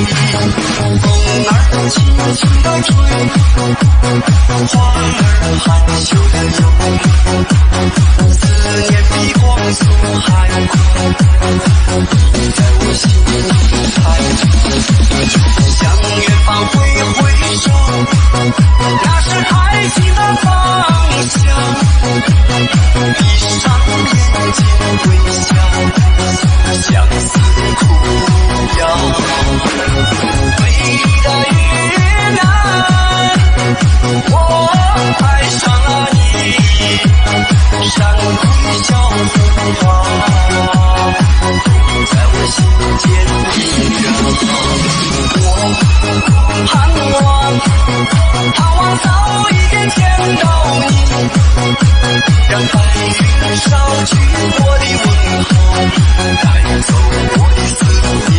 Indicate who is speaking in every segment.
Speaker 1: 儿轻轻地吹，花儿含羞地游，思念比光速还快，在我心海。向远方挥挥手，那是爱情的方向。闭上眼睛微笑，相思苦药。美丽的云南，我爱上了你，山归小凤花，在我心间萦绕。我盼望早一点见到你，让白云捎去我的问候，带走我的思念。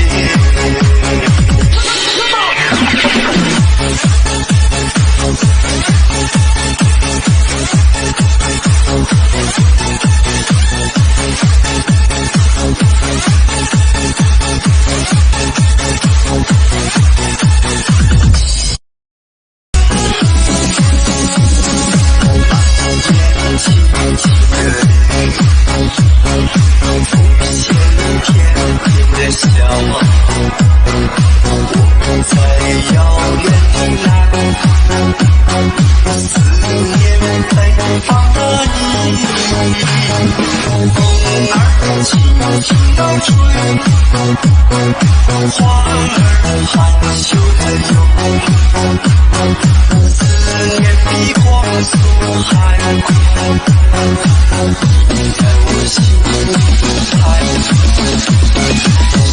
Speaker 1: 花儿含羞地游，思念比光速还快，在我心海。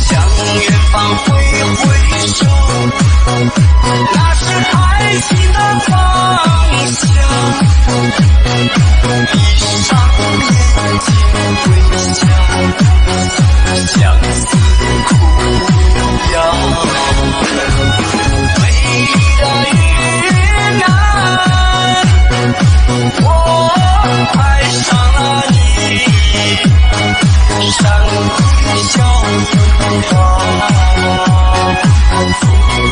Speaker 1: 向远方挥挥手，那是爱情的方向。闭上眼睛微笑，相思苦药。美丽的云南，我爱上了你，山归小凤花，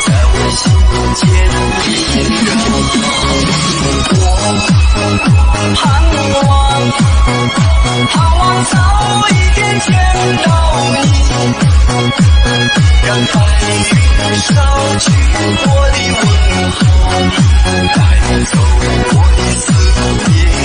Speaker 1: 在我心间萦绕。我盼望早一点见到你，让白云捎去我的问候，带走我的思念。